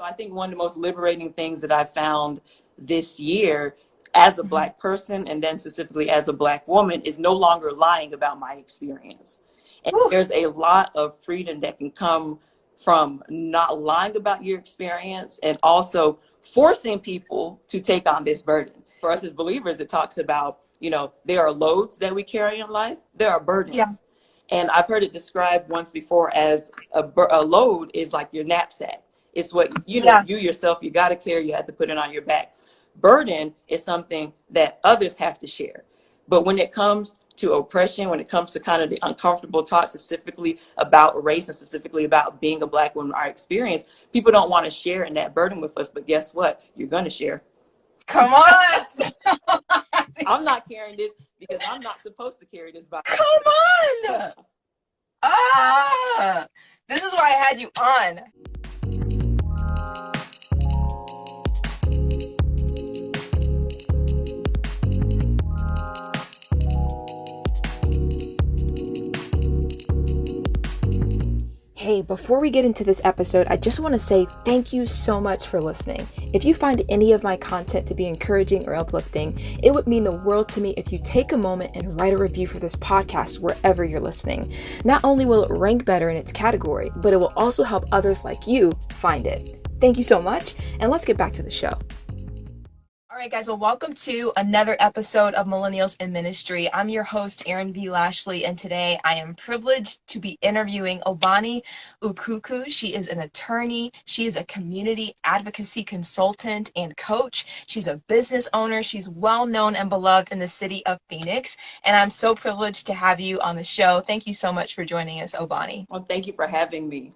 I think one of the most liberating things that I found this year as a Black person, and then specifically as a Black woman, is no longer lying about my experience. And there's a lot of freedom that can come from not lying about your experience and also forcing people to take on this burden. For us as believers, it talks about, there are loads that we carry in life. There are burdens. Yeah. And I've heard it described once before as a load is like your knapsack. It's what, you yourself, you got to carry, you have to put it on your back. Burden is something that others have to share. But when it comes to oppression, when it comes to kind of the uncomfortable talk specifically about race and specifically about being a Black woman, our experience, people don't want to share in that burden with us. But guess what? You're going to share. Come on. I'm not carrying this because I'm not supposed to carry this by myself. Come on. This is why I had you on. Hey, before we get into this episode, I just want to say thank you so much for listening. If you find any of my content to be encouraging or uplifting, it would mean the world to me if you take a moment and write a review for this podcast wherever you're listening. Not only will it rank better in its category, but it will also help others like you find it. Thank you so much, and let's get back to the show. All right, guys. Well, welcome to another episode of Millennials in Ministry. I'm your host, Erin V. Lashley, and today I am privileged to be interviewing Ubani Ukuku. She is an attorney. She is a community advocacy consultant and coach. She's a business owner. She's well known and beloved in the city of Phoenix, and I'm so privileged to have you on the show. Thank you so much for joining us, Ubani. Well, thank you for having me.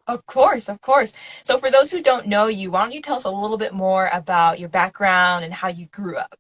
Of course, of course. So for those who don't know you, why don't you tell us a little bit more about your background and how you grew up?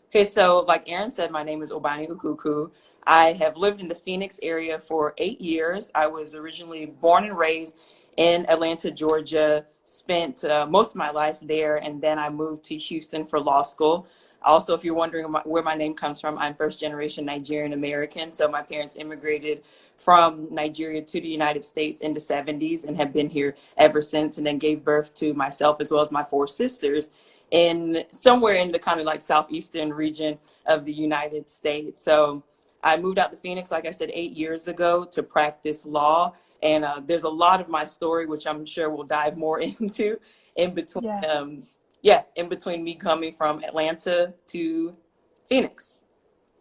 Okay, so like Erin said, my name is Ubani Ukuku. I have lived in the Phoenix area for 8 years. I was originally born and raised in Atlanta, Georgia, spent most of my life there, and then I moved to Houston for law school. Also, if you're wondering where my name comes from, I'm first generation Nigerian American. So my parents immigrated from Nigeria to the United States in the 70s and have been here ever since, and then gave birth to myself as well as my 4 sisters in somewhere in the kind of like southeastern region of the United States. So I moved out to Phoenix, like I said, 8 years ago to practice law. And there's a lot of my story, which I'm sure we'll dive more into in between. In between me coming from Atlanta to Phoenix.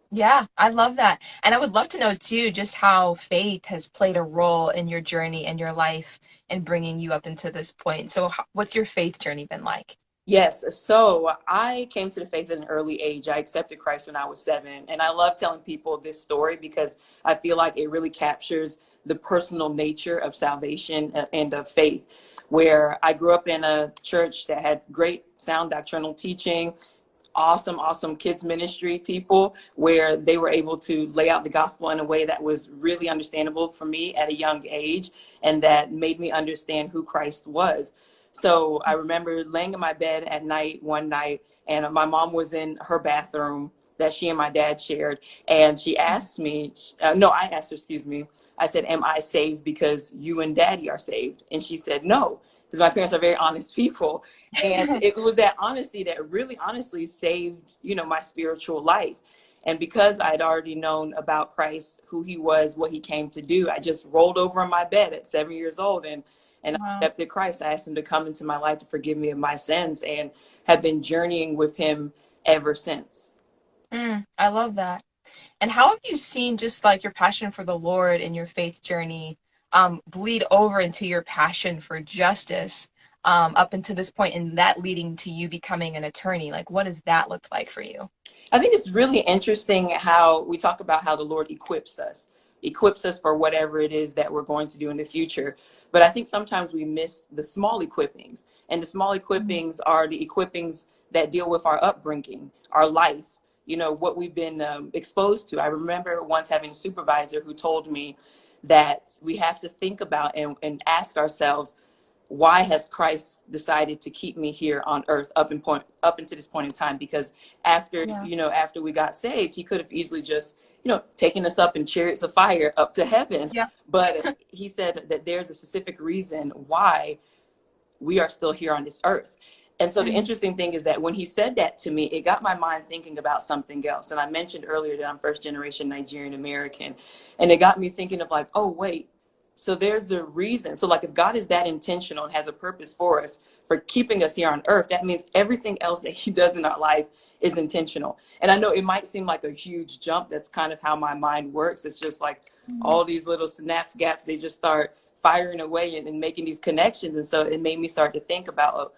Yeah, I love that. And I would love to know too, just how faith has played a role in your journey and your life and bringing you up into this point. So what's your faith journey been like? Yes. So I came to the faith at an early age. I accepted Christ when I was 7. And I love telling people this story because I feel like it really captures the personal nature of salvation and of faith, where I grew up in a church that had great sound doctrinal teaching, awesome kids ministry people, where they were able to lay out the gospel in a way that was really understandable for me at a young age, and that made me understand who Christ was. So I remember laying in my bed at night one night, and my mom was in her bathroom that she and my dad shared. And she asked me, I asked her, excuse me. I said, am I saved because you and daddy are saved? And she said, no, because my parents are very honest people. And it was that honesty that really honestly saved, my spiritual life. And because I'd already known about Christ, who he was, what he came to do, I just rolled over in my bed at 7 years old and wow. I accepted Christ. I asked him to come into my life to forgive me of my sins, and have been journeying with him ever since. I love that. And how have you seen just like your passion for the Lord and your faith journey bleed over into your passion for justice up until this point, and that leading to you becoming an attorney? Like, what does that look like for you? I think it's really interesting how we talk about how the Lord equips us for whatever it is that we're going to do in the future. But I think sometimes we miss the small equippings, and the small equippings are the equippings that deal with our upbringing, our life, what we've been exposed to. I remember once having a supervisor who told me that we have to think about and ask ourselves, why has Christ decided to keep me here on earth up into this point in time? Because after we got saved, he could have easily just, taken us up in chariots of fire up to heaven. Yeah. But he said that there's a specific reason why we are still here on this earth. And so the interesting thing is that when he said that to me, it got my mind thinking about something else. And I mentioned earlier that I'm first generation Nigerian American, and it got me thinking of like, oh, wait, so there's a reason. So like if God is that intentional and has a purpose for us, for keeping us here on earth, that means everything else that he does in our life is intentional. And I know it might seem like a huge jump. That's kind of how my mind works. It's just like all these little synapse gaps, they just start firing away and making these connections. And so it made me start to think about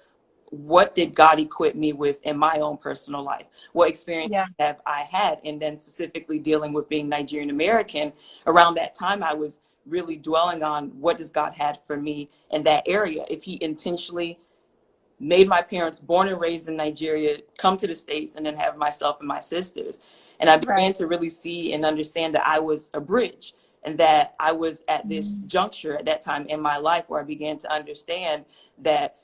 what did God equip me with in my own personal life? What experience have I had? And then specifically dealing with being Nigerian American, around that time, I was really dwelling on what does God have for me in that area. If he intentionally made my parents, born and raised in Nigeria, come to the States and then have myself and my sisters. And I began to really see and understand that I was a bridge, and that I was at this juncture at that time in my life where I began to understand that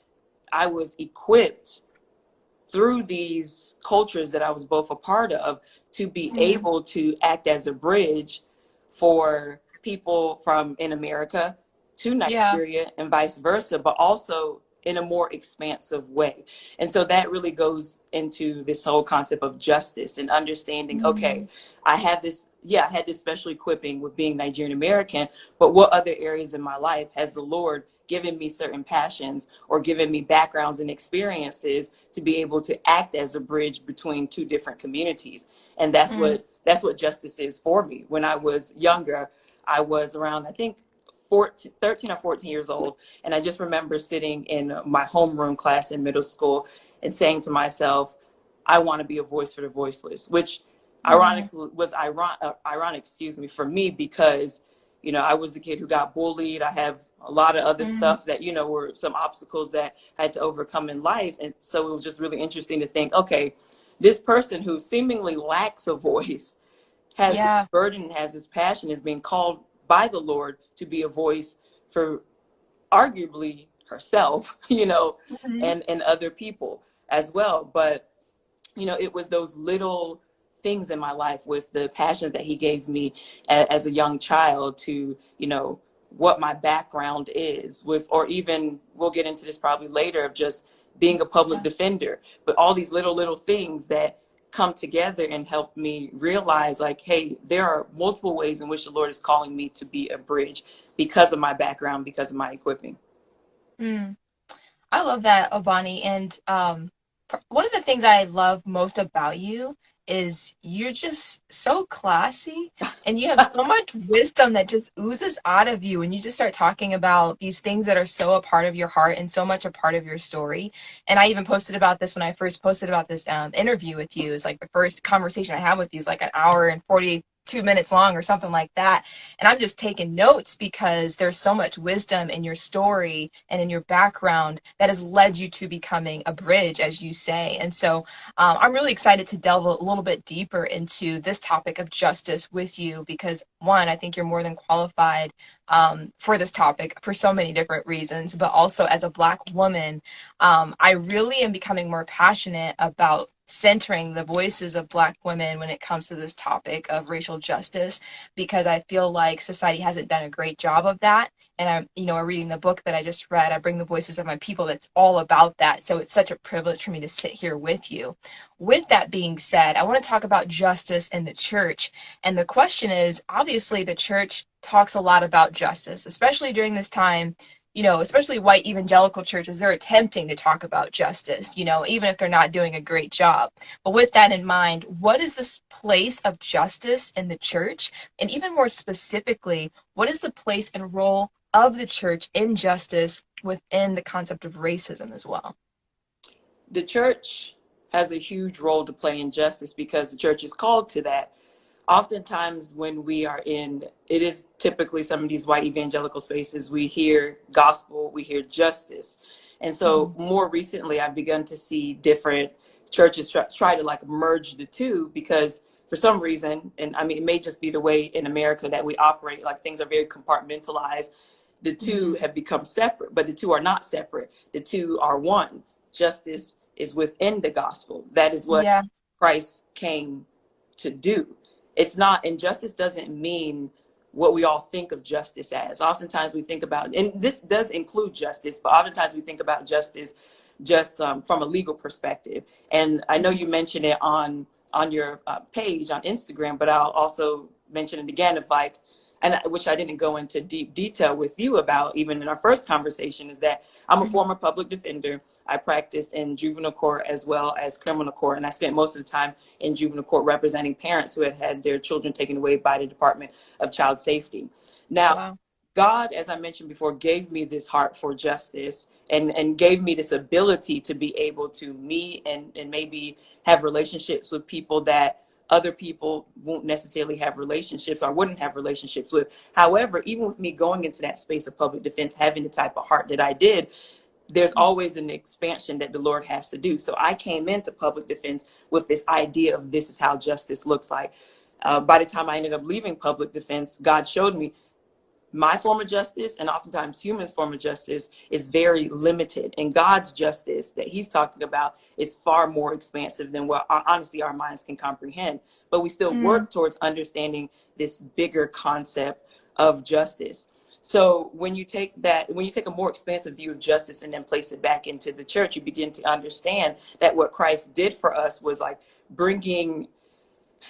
I was equipped through these cultures that I was both a part of to be able to act as a bridge for people from in America to Nigeria and vice versa, but also in a more expansive way. And so that really goes into this whole concept of justice and understanding, okay, I had this special equipping with being Nigerian American, but what other areas in my life has the Lord given me certain passions or given me backgrounds and experiences to be able to act as a bridge between two different communities? And that's what justice is for me. When I was younger, I was around, I think, 13 or 14 years old. And I just remember sitting in my homeroom class in middle school and saying to myself, I want to be a voice for the voiceless, which ironically was ironic, for me, because, you know, I was a kid who got bullied. I have a lot of other stuff that, you know, were some obstacles that I had to overcome in life. And so it was just really interesting to think, okay, this person who seemingly lacks a voice has this burden, has this passion, is being called by the Lord to be a voice for arguably herself, you know, and other people as well. But, you know, it was those little things in my life with the passion that he gave me as a young child to, you know, what my background is with, or even we'll get into this probably later, of just being a public defender, but all these little things that come together and help me realize, like, hey, there are multiple ways in which the Lord is calling me to be a bridge because of my background, because of my equipping. I love that, Ubani. And one of the things I love most about you is you're just so classy, and you have so much wisdom that just oozes out of you. And you just start talking about these things that are so a part of your heart and so much a part of your story. And I even posted about this when I first posted about this interview with you. It's like the first conversation I had with you is like an hour and 42 minutes long or something like that. And I'm just taking notes because there's so much wisdom in your story and in your background that has led you to becoming a bridge, as you say. And so I'm really excited to delve a little bit deeper into this topic of justice with you, because one, I think you're more than qualified for this topic for so many different reasons, but also as a Black woman, I really am becoming more passionate about centering the voices of Black women when it comes to this topic of racial justice, because I feel like society hasn't done a great job of that. And I'm, you know, reading the book that I just read, I Bring the Voices of My People, that's all about that. So it's such a privilege for me to sit here with you. With that being said, I want to talk about justice in the church. And the question is, obviously the church talks a lot about justice, especially during this time. You know, especially white evangelical churches, they're attempting to talk about justice, you know, even if they're not doing a great job. But with that in mind, what is this place of justice in the church? And even more specifically, what is the place and role of the church in justice within the concept of racism as well? The church has a huge role to play in justice because the church is called to that. Oftentimes when we are in, it is typically some of these white evangelical spaces, we hear gospel, we hear justice. And so more recently, I've begun to see different churches try to like merge the two, because for some reason, and I mean, it may just be the way in America that we operate, like things are very compartmentalized. The two have become separate, but the two are not separate. The two are one. Justice is within the gospel. That is what Christ came to do. It's not, and justice doesn't mean what we all think of justice as. Oftentimes we think about, and this does include justice, but oftentimes we think about justice just from a legal perspective. And I know you mentioned it on your page on Instagram, but I'll also mention it again of like, and which I didn't go into deep detail with you about even in our first conversation, is that I'm a former public defender. I practice in juvenile court as well as criminal court, and I spent most of the time in juvenile court representing parents who had had their children taken away by the Department of Child Safety. Now, Wow. God, as I mentioned before, gave me this heart for justice and gave me this ability to be able to meet and maybe have relationships with people that other people won't necessarily have relationships or wouldn't have relationships with. However, even with me going into that space of public defense, having the type of heart that I did, there's always an expansion that the Lord has to do. So I came into public defense with this idea of this is how justice looks like. By the time I ended up leaving public defense, God showed me my form of justice and oftentimes humans' form of justice is very limited. And God's justice that he's talking about is far more expansive than what honestly our minds can comprehend. But we still work towards understanding this bigger concept of justice. So when you take a more expansive view of justice and then place it back into the church, you begin to understand that what Christ did for us was like bringing,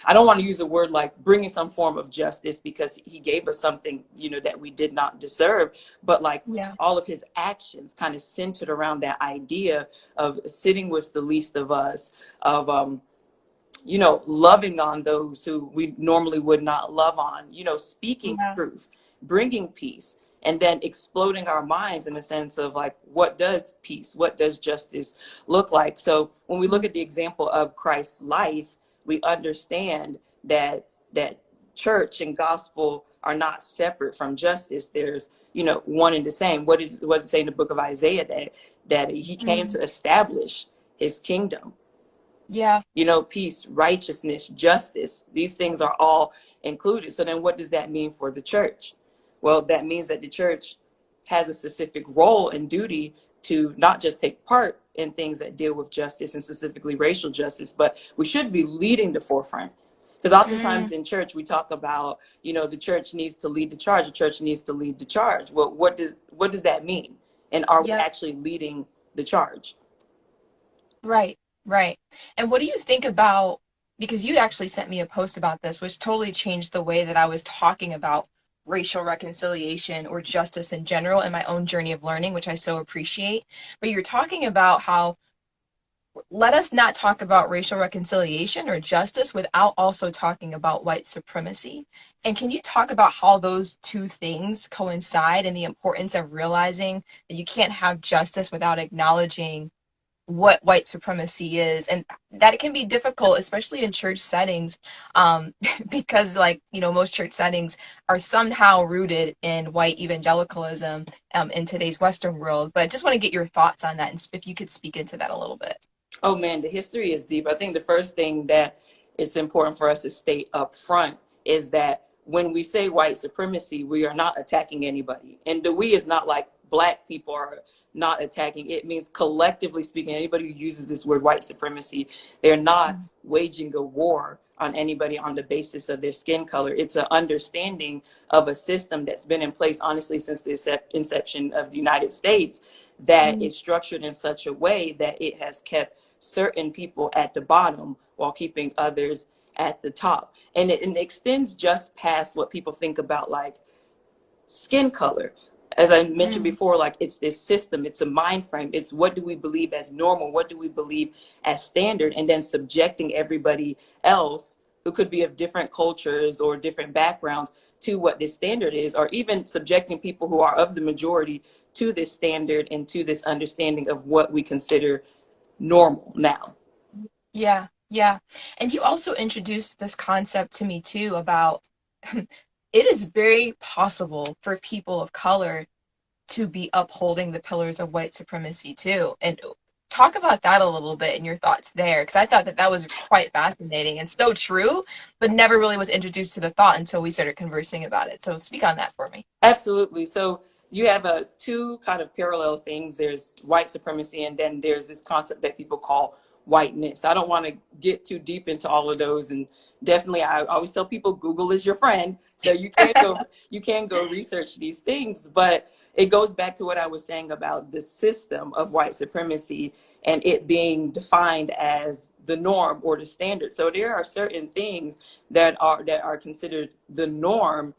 I don't want to use the word like bringing some form of justice because he gave us something, that we did not deserve, but like all of his actions kind of centered around that idea of sitting with the least of us, of, loving on those who we normally would not love on, speaking truth, bringing peace, and then exploding our minds in a sense of like, what does peace, what does justice look like? So when we look at the example of Christ's life, we understand that church and gospel are not separate from justice. There's, one and the same. What does it say in the book of Isaiah that he came to establish his kingdom? Yeah. Peace, righteousness, justice. These things are all included. So then what does that mean for the church? Well, that means that the church has a specific role and duty to not just take part in things that deal with justice and specifically racial justice, but we should be leading the forefront. Because oftentimes in church, we talk about, the church needs to lead the charge. The church needs to lead the charge. Well, what does that mean? And are we actually leading the charge? Right. And what do you think about, because you'd actually sent me a post about this, which totally changed the way that I was talking about racial reconciliation or justice in general in my own journey of learning, which I so appreciate. But you're talking about how let us not talk about racial reconciliation or justice without also talking about white supremacy. And can you talk about how those two things coincide and the importance of realizing that you can't have justice without acknowledging what white supremacy is, and that it can be difficult, especially in church settings, because most church settings are somehow rooted in white evangelicalism in today's Western world. But just want to get your thoughts on that, and if you could speak into that a little bit. Oh man, the history is deep. I think the first thing that is important for us to state up front is that when we say white supremacy, we are not attacking anybody. And the we is not like Black people are not attacking. It means collectively speaking, anybody who uses this word white supremacy, they're not waging a war on anybody on the basis of their skin color. It's an understanding of a system that's been in place, honestly, since the inception of the United States, that is structured in such a way that it has kept certain people at the bottom while keeping others at the top. And it extends just past what people think about like skin color. As I mentioned before, like it's this system, it's a mind frame. It's what do we believe as normal? What do we believe as standard? And then subjecting everybody else who could be of different cultures or different backgrounds to what this standard is, or even subjecting people who are of the majority to this standard and to this understanding of what we consider normal now. Yeah. And you also introduced this concept to me too about it is very possible for people of color to be upholding the pillars of white supremacy too. And talk about that a little bit and your thoughts there, because I thought that was quite fascinating and so true, but never really was introduced to the thought until we started conversing about it. So speak on that for me. Absolutely. So you have two kind of parallel things. There's white supremacy, and then there's this concept that people call whiteness. I don't want to get too deep into all of those. And definitely, I always tell people Google is your friend. So you can go research these things. But it goes back to what I was saying about the system of white supremacy and it being defined as the norm or the standard. So there are certain things that are considered the norm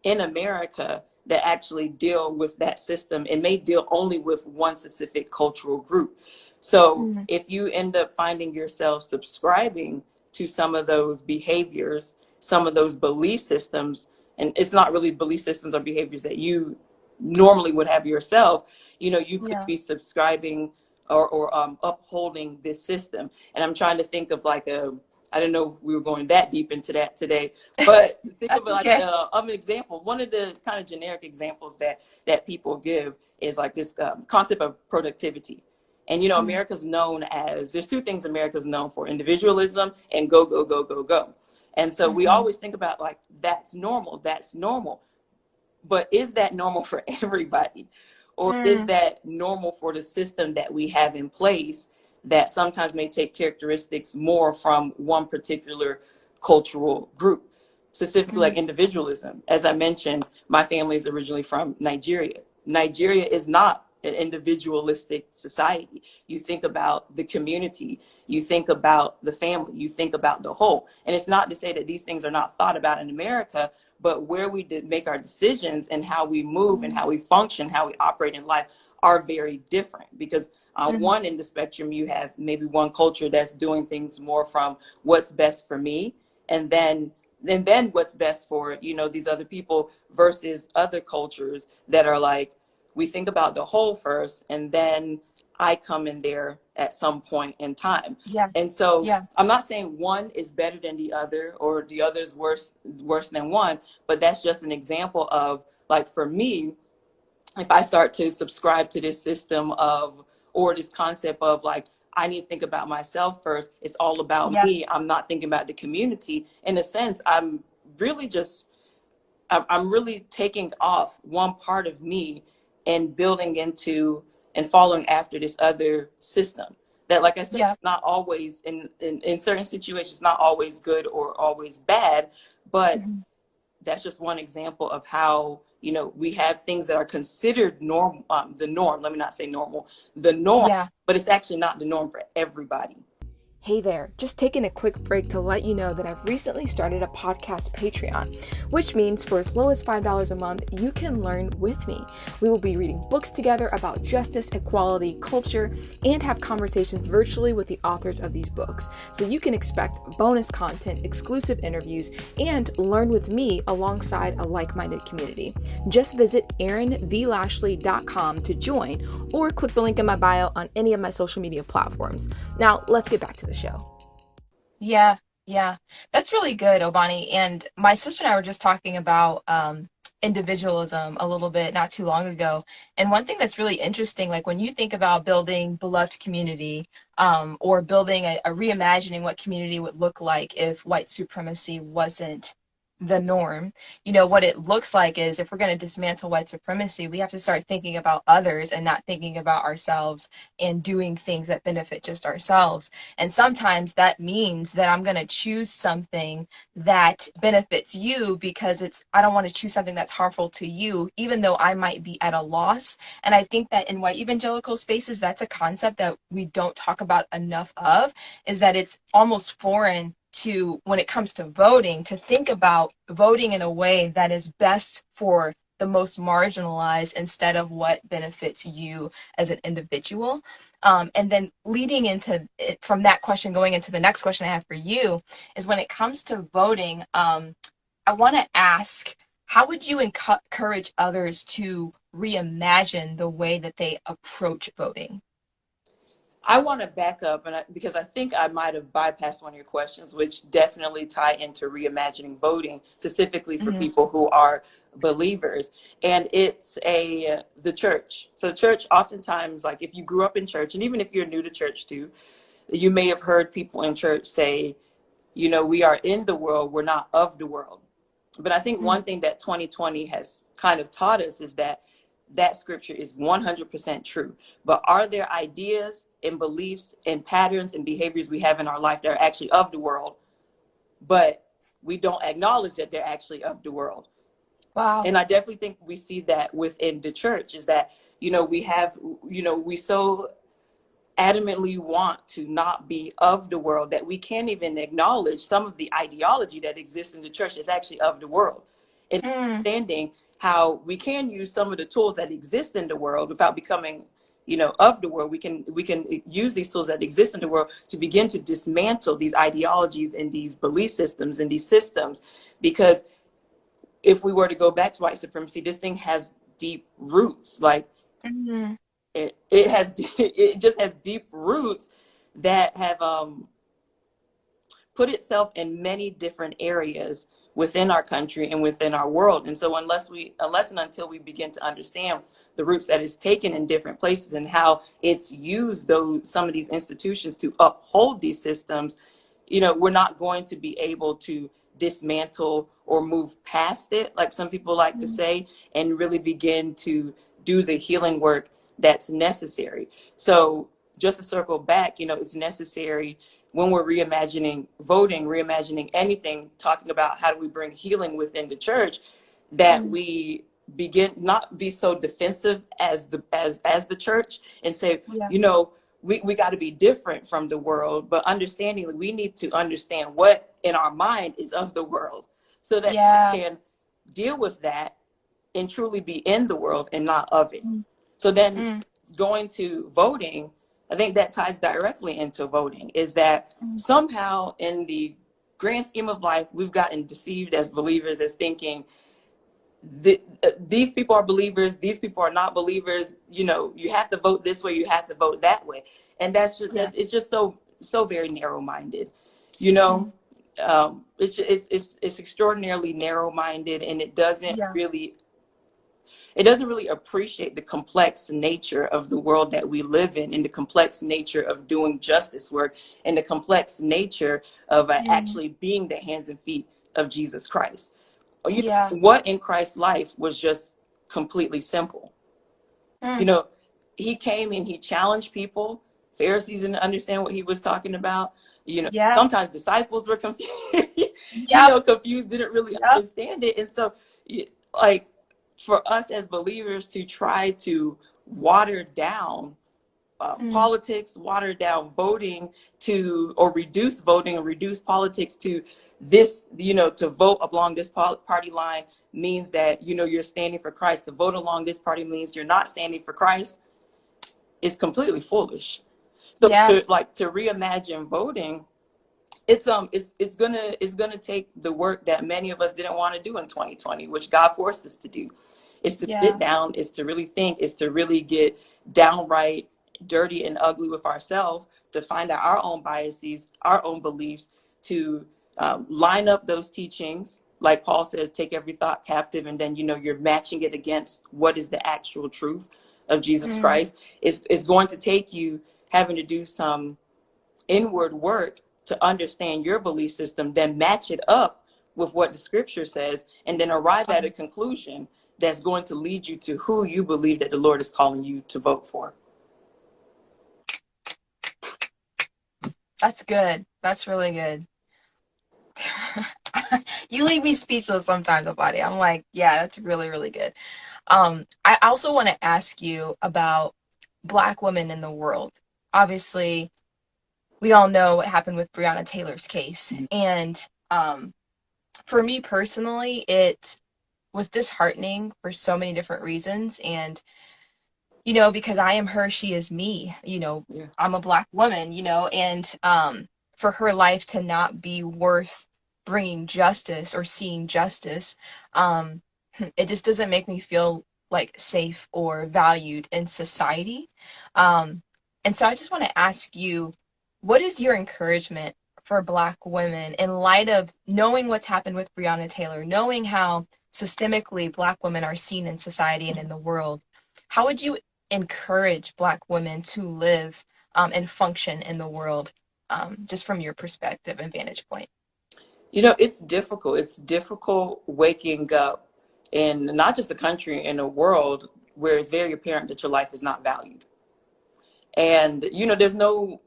in America that actually deal with that system and may deal only with one specific cultural group. So if you end up finding yourself subscribing to some of those behaviors, some of those belief systems, and it's not really belief systems or behaviors that you normally would have yourself, you could be subscribing or upholding this system. And I'm trying to think of like I don't know if we were going that deep into that today, but think of it like an example. One of the kind of generic examples that people give is like this concept of productivity. And, America's known as, there's two things America's known for: individualism and go, go, go, go, go. And so we always think about like, that's normal. But is that normal for everybody? Or is that normal for the system that we have in place that sometimes may take characteristics more from one particular cultural group, specifically like individualism? As I mentioned, my family is originally from Nigeria. Nigeria is not an individualistic society. You think about the community, you think about the family, you think about the whole. And it's not to say that these things are not thought about in America, but where we did make our decisions and how we move and how we function, how we operate in life are very different. Because on one end of the spectrum, you have maybe one culture that's doing things more from what's best for me, and then what's best for, these other people, versus other cultures that are like, we think about the whole first, and then I come in there at some point in time. And so I'm not saying one is better than the other or the other is worse than one, but that's just an example of, like, for me, if I start to subscribe to this system of, or this concept of like, I need to think about myself first, it's all about me, I'm not thinking about the community. In a sense, I'm really taking off one part of me and building into and following after this other system that, like I said, not always in certain situations, not always good or always bad, but that's just one example of how, we have things that are considered the norm. Let me not say normal, the norm, but it's actually not the norm for everybody. Hey there, just taking a quick break to let you know that I've recently started a podcast Patreon, which means for as low as $5 a month, you can learn with me. We will be reading books together about justice, equality, culture, and have conversations virtually with the authors of these books. So you can expect bonus content, exclusive interviews, and learn with me alongside a like-minded community. Just visit erinvlashley.com to join, or click the link in my bio on any of my social media platforms. Now, let's get back to the show. Yeah, that's really good, Ubani. And my sister and I were just talking about individualism a little bit not too long ago. And one thing that's really interesting, like when you think about building beloved community, or building a reimagining what community would look like if white supremacy wasn't the norm, what it looks like is, if we're going to dismantle white supremacy, we have to start thinking about others and not thinking about ourselves and doing things that benefit just ourselves. And sometimes that means that I'm going to choose something that benefits you because I don't want to choose something that's harmful to you, even though I might be at a loss. And I think that in white evangelical spaces, that's a concept that we don't talk about enough of, is that it's almost foreign to, when it comes to voting, to think about voting in a way that is best for the most marginalized instead of what benefits you as an individual. And then leading into it, from that question, going into the next question I have for you, is when it comes to voting, I want to ask, how would you encourage others to reimagine the way that they approach voting? I want to back up, because I think I might have bypassed one of your questions, which definitely tie into reimagining voting, specifically for people who are believers. And it's the church. So the church, oftentimes, like if you grew up in church, and even if you're new to church too, you may have heard people in church say, we are in the world, we're not of the world. But I think one thing that 2020 has kind of taught us is that that scripture is 100% true. But are there ideas and beliefs and patterns and behaviors we have in our life that are actually of the world, but we don't acknowledge that they're actually of the world? Wow. And I definitely think we see that within the church, is that, we have, we so adamantly want to not be of the world that we can't even acknowledge some of the ideology that exists in the church is actually of the world. And understanding how we can use some of the tools that exist in the world without becoming, of the world. We can use these tools that exist in the world to begin to dismantle these ideologies and these belief systems and these systems. Because if we were to go back to white supremacy, this thing has deep roots. Like, it just has deep roots that have put itself in many different areas within our country and within our world. And so unless and until we begin to understand the roots that it's taken in different places and how it's used some of these institutions to uphold these systems, we're not going to be able to dismantle or move past it, like some people like to say, and really begin to do the healing work that's necessary. So just to circle back, it's necessary when we're reimagining voting, reimagining anything, talking about how do we bring healing within the church, that we begin not be so defensive as the church and say, we got to be different from the world, but understanding that we need to understand what in our mind is of the world, so that we can deal with that and truly be in the world and not of it. So then going to voting, I think that ties directly into voting, is that somehow in the grand scheme of life, we've gotten deceived as believers as thinking these people are believers, these people are not believers, you have to vote this way, you have to vote that way. And that's just, it's just so very narrow-minded, it's extraordinarily narrow-minded, and it doesn't really appreciate the complex nature of the world that we live in, and the complex nature of doing justice work, and the complex nature of actually being the hands and feet of Jesus Christ. What in Christ's life was just completely simple. He came and he challenged people. Pharisees didn't understand what he was talking about. Sometimes disciples were confused, confused, didn't really understand it. And so, like, for us as believers to try to water down politics, water down voting or reduce voting or reduce politics to this, to vote along this party line means that, you're standing for Christ. To vote along this party means you're not standing for Christ. Is completely foolish. So to reimagine voting, it's gonna take the work that many of us didn't want to do in 2020, which God forced us to do. Is to sit down, is to really think, is to really get downright dirty and ugly with ourselves, to find out our own biases, our own beliefs, to line up those teachings. Like Paul says, take every thought captive, and then, you're matching it against what is the actual truth of Jesus Christ. It's going to take you having to do some inward work to understand your belief system, then match it up with what the scripture says, and then arrive at a conclusion that's going to lead you to who you believe that the Lord is calling you to vote for. That's good. That's really good. You leave me speechless sometimes, Ubani. I'm like, that's really, really good. I also want to ask you about Black women in the world. Obviously, we all know what happened with Breonna Taylor's case. And for me personally, it was disheartening for so many different reasons. And, because I am her, she is me, I'm a Black woman, and for her life to not be worth bringing justice or seeing justice, it just doesn't make me feel like safe or valued in society. And so I just want to ask you, what is your encouragement for Black women in light of knowing what's happened with Breonna Taylor, knowing how systemically Black women are seen in society and in the world? How would you encourage Black women to live and function in the world, just from your perspective and vantage point? It's difficult. It's difficult waking up in not just a country, in a world where it's very apparent that your life is not valued. And, you know, there's no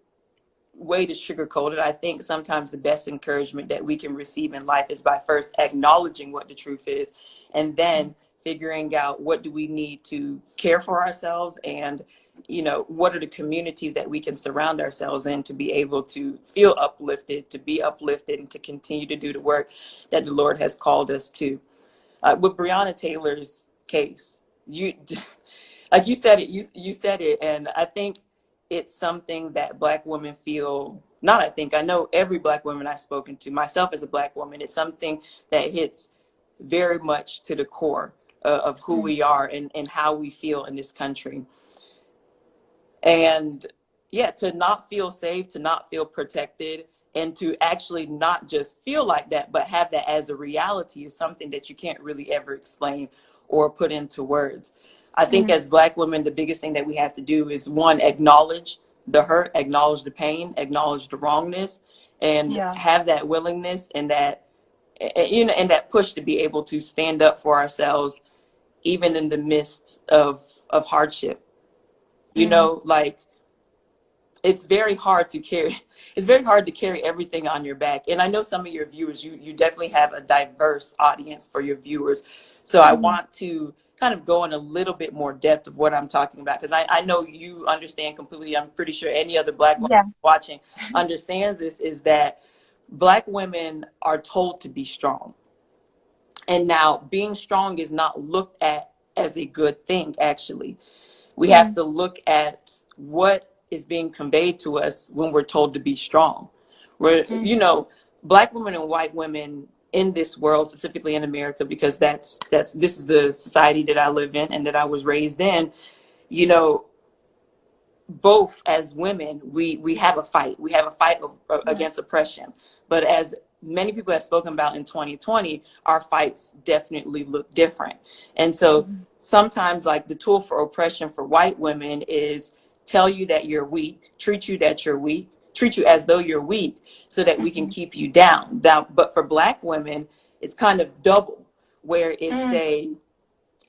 way to sugarcoat it. I think sometimes the best encouragement that we can receive in life is by first acknowledging what the truth is, and then figuring out what do we need to care for ourselves, and, you know, what are the communities that we can surround ourselves in to be able to feel uplifted, to be uplifted, and to continue to do the work that the Lord has called us to. With Breonna Taylor's case, like you said it, you said it, and I think it's something that Black women feel, not I think, I know every Black woman I've spoken to, myself as a Black woman, it's something that hits very much to the core of who we are and how we feel in this country. And yeah, to not feel safe, to not feel protected, and to actually not just feel like that, but have that as a reality is something that you can't really ever explain or put into words. I think as Black women, the biggest thing that we have to do is, one, acknowledge the hurt, acknowledge the pain, acknowledge the wrongness, and have that willingness and that, you know, and that push to be able to stand up for ourselves, even in the midst of hardship. You know, like, it's very hard to carry everything on your back. And I know some of your viewers, you definitely have a diverse audience for your viewers. So I want to kind of go in a little bit more depth of what I'm talking about, because I know you understand completely. I'm pretty sure any other Black woman watching understands this, is that Black women are told to be strong. And now being strong is not looked at as a good thing, actually. We have to look at what is being conveyed to us when we're told to be strong. We're, you know, Black women and white women in this world, specifically in America, because this is the society that I live in and that I was raised in, you know, both as women, we have a fight. We have a fight against oppression. But as many people have spoken about in 2020, our fights definitely look different. And so sometimes, like, the tool for oppression for white women is tell you that you're weak, treat you that you're weak, treat you as though you're weak so that we can keep you down. But for Black women, it's kind of double, where it's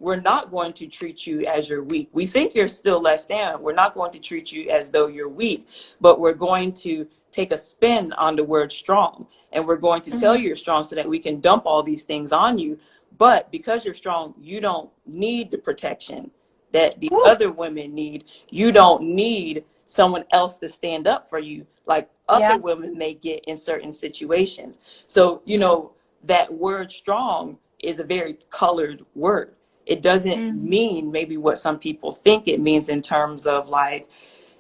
we're not going to treat you as you're weak. We think you're still less than. We're not going to treat you as though you're weak, but we're going to take a spin on the word strong. And we're going to tell you you're strong so that we can dump all these things on you. But because you're strong, you don't need the protection that the other women need. You don't need someone else to stand up for you like other women may get in certain situations. So, you know, that word strong is a very colored word. It doesn't mean maybe what some people think it means, in terms of, like,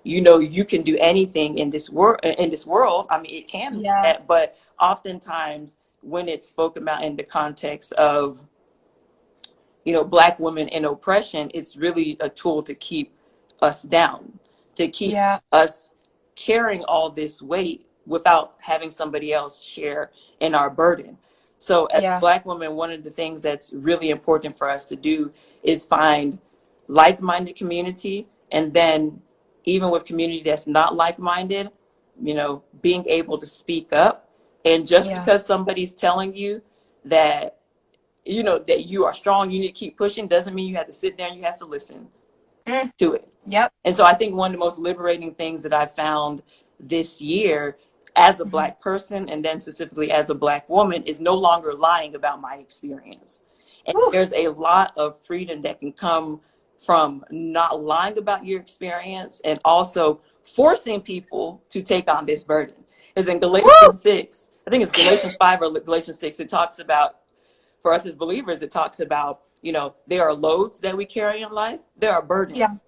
you know, you can do anything in this world. I mean, it can be that, but oftentimes when it's spoken about in the context of, you know, Black women in oppression, it's really a tool to keep us down, to keep us carrying all this weight without having somebody else share in our burden. So as Black women, one of the things that's really important for us to do is find like-minded community. And then even with community that's not like-minded, you know, being able to speak up. And just because somebody's telling you that, you know, that you are strong, you need to keep pushing, doesn't mean you have to sit there and you have to listen to it. And so I think one of the most liberating things that I found this year as a Black person, and then specifically as a Black woman, is no longer lying about my experience. And there's a lot of freedom that can come from not lying about your experience, and also forcing people to take on this burden. Because in Galatians 6, I think it's Galatians 5 or Galatians 6, it talks about, for us as believers, it talks about, you know, there are loads that we carry in life. There are burdens.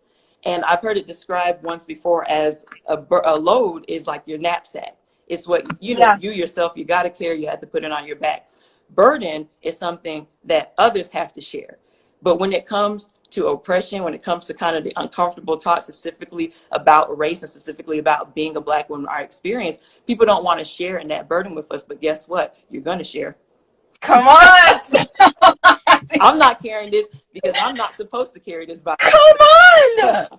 And I've heard it described once before as a load is like your knapsack. It's what, you know, you yourself, you got to carry, you have to put it on your back. Burden is something that others have to share. But when it comes to oppression, when it comes to kind of the uncomfortable talk specifically about race and specifically about being a Black woman, our experience, people don't want to share in that burden with us. But guess what? You're going to share. Come on. I'm not carrying this because I'm not supposed to carry this by myself. Come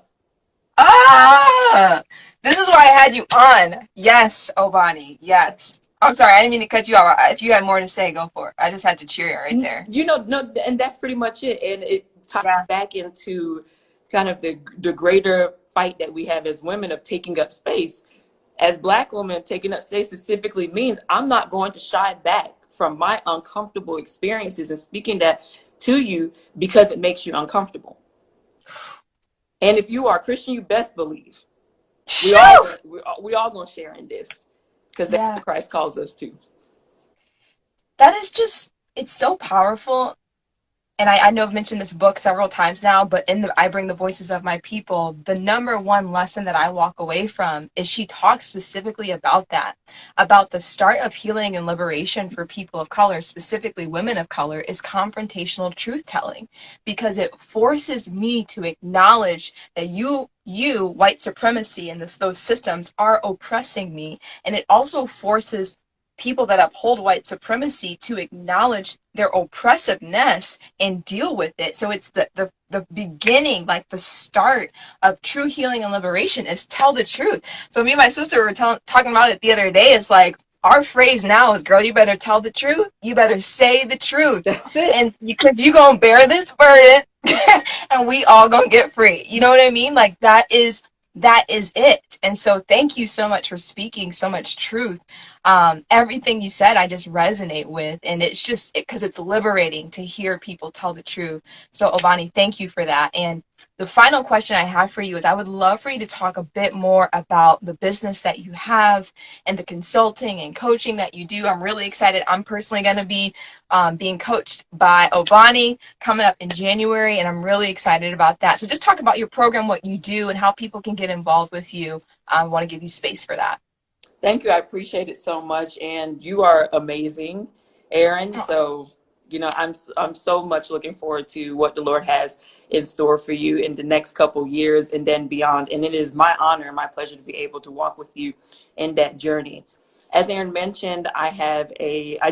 on. This is why I had you on. Yes, Ubani. Yes. I'm sorry, I didn't mean to cut you off. If you had more to say, go for it. I just had to cheer you right there. You know, no, and that's pretty much it. And tie Yeah. it back into kind of the greater fight that we have as women of taking up space. As Black women, taking up space specifically means I'm not going to shy back from my uncomfortable experiences and speaking that to you because it makes you uncomfortable. And if you are a Christian, you best believe we all gonna share in this, because that's Yeah. what Christ calls us to. That is just, it's so powerful. And I know I've mentioned this book several times now, but in the I Bring the Voices of My People, the number one lesson that I walk away from is she talks specifically about that, about the start of healing and liberation for people of color, specifically women of color, is confrontational truth telling, because it forces me to acknowledge that white supremacy and those systems are oppressing me. And it also forces people that uphold white supremacy to acknowledge their oppressiveness and deal with it. So it's the beginning, like the start of true healing and liberation is tell the truth. So me and my sister were talking about it the other day. It's like our phrase now is, girl, you better tell the truth. You better say the truth. That's it. And because you gonna bear this burden and we all gonna get free. You know what I mean? Like that is it. And so thank you so much for speaking so much truth. Everything you said, I just resonate with, and it's just because it's liberating to hear people tell the truth. So Ubani, thank you for that. And the final question I have for you is I would love for you to talk a bit more about the business that you have and the consulting and coaching that you do. I'm really excited. I'm personally going to be being coached by Ubani coming up in January, and I'm really excited about that. So just talk about your program, what you do, and how people can get involved with you. I want to give you space for that. Thank you. I appreciate it so much. And you are amazing, Erin. Oh. So, I'm so much looking forward to what the Lord has in store for you in the next couple years and then beyond. And it is my honor and my pleasure to be able to walk with you in that journey. As Erin mentioned, I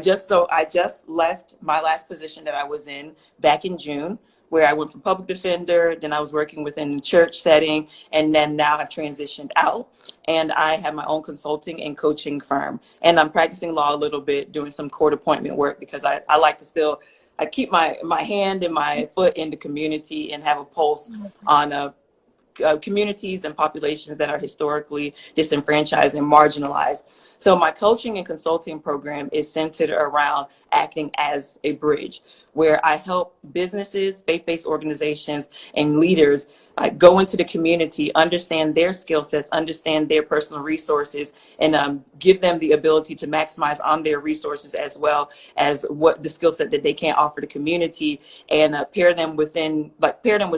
just left my last position that I was in back in June, where I went from public defender, then I was working within the church setting, and then now I've transitioned out, and I have my own consulting and coaching firm. And I'm practicing law a little bit, doing some court appointment work, because I like to still, I keep my hand and my foot in the community and have a pulse on communities and populations that are historically disenfranchised and marginalized. So my coaching and consulting program is centered around acting as a bridge, where I help businesses, faith-based organizations, and leaders go into the community, understand their skill sets, understand their personal resources, and give them the ability to maximize on their resources as well as what the skill set that they can't offer the community, and pair them with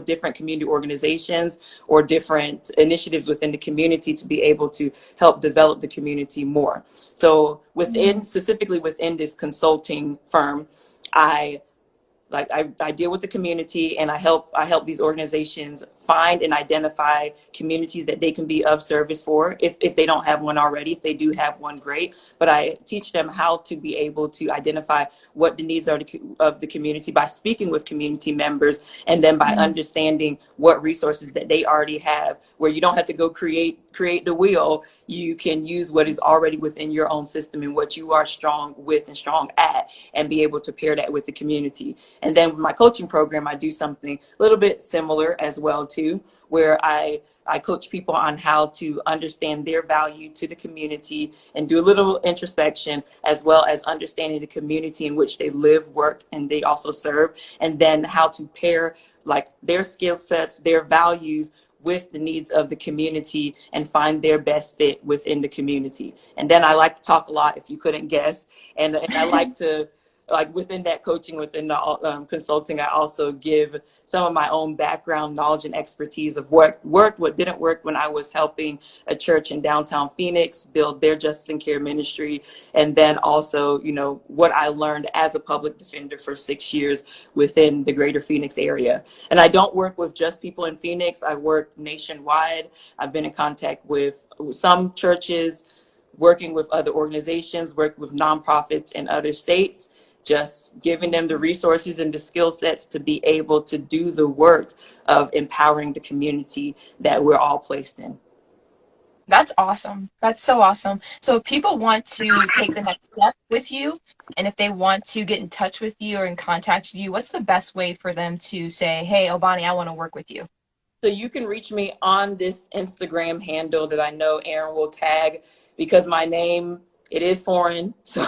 different community organizations or different initiatives within the community to be able to help develop the community more. So specifically within this consulting firm, I deal with the community, and I help these organizations find and identify communities that they can be of service for if they don't have one already. If they do have one, great. But I teach them how to be able to identify what the needs are of the community by speaking with community members, and then by understanding what resources that they already have, where you don't have to go create the wheel. You can use what is already within your own system and what you are strong with and strong at, and be able to pair that with the community. And then with my coaching program, I do something a little bit similar as well too, where I coach people on how to understand their value to the community and do a little introspection, as well as understanding the community in which they live, work, and they also serve, and then how to pair their skill sets, their values with the needs of the community and find their best fit within the community. And then I like to talk a lot, if you couldn't guess, and I like to within that coaching, within the consulting, I also give some of my own background knowledge and expertise of what worked, what didn't work when I was helping a church in downtown Phoenix build their justice and care ministry. And then also, what I learned as a public defender for 6 years within the greater Phoenix area. And I don't work with just people in Phoenix. I work nationwide. I've been in contact with some churches, working with other organizations, working with nonprofits in other states, just giving them the resources and the skill sets to be able to do the work of empowering the community that we're all placed in. That's awesome. That's so awesome. So if people want to take the next step with you, and if they want to get in touch with you or in contact you, what's the best way for them to say, hey, Ubani, I want to work with you? So you can reach me on this Instagram handle that I know Erin will tag, because my name, it is foreign. So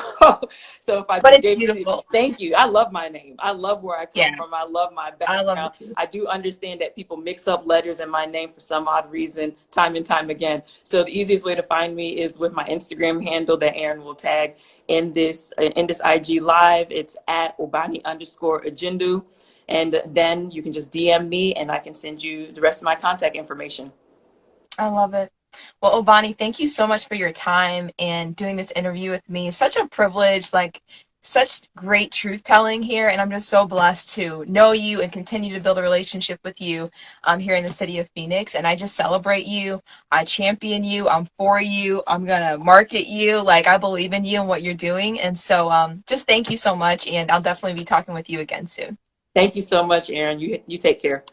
if I But it's gave it to, beautiful. thank you. I love my name. I love where I come Yeah, from. I love my I love background. it too. I do understand that people mix up letters in my name for some odd reason, time and time again. So the easiest way to find me is with my Instagram handle that Erin will tag in this IG live. It's at Ubani_Agendu. And then you can just DM me and I can send you the rest of my contact information. I love it. Well, Ubani, thank you so much for your time and doing this interview with me. Such a privilege, like such great truth telling here. And I'm just so blessed to know you and continue to build a relationship with you here in the city of Phoenix. And I just celebrate you. I champion you. I'm for you. I'm going to market you. Like I believe in you and what you're doing. And so just thank you so much. And I'll definitely be talking with you again soon. Thank you so much, Erin. You take care.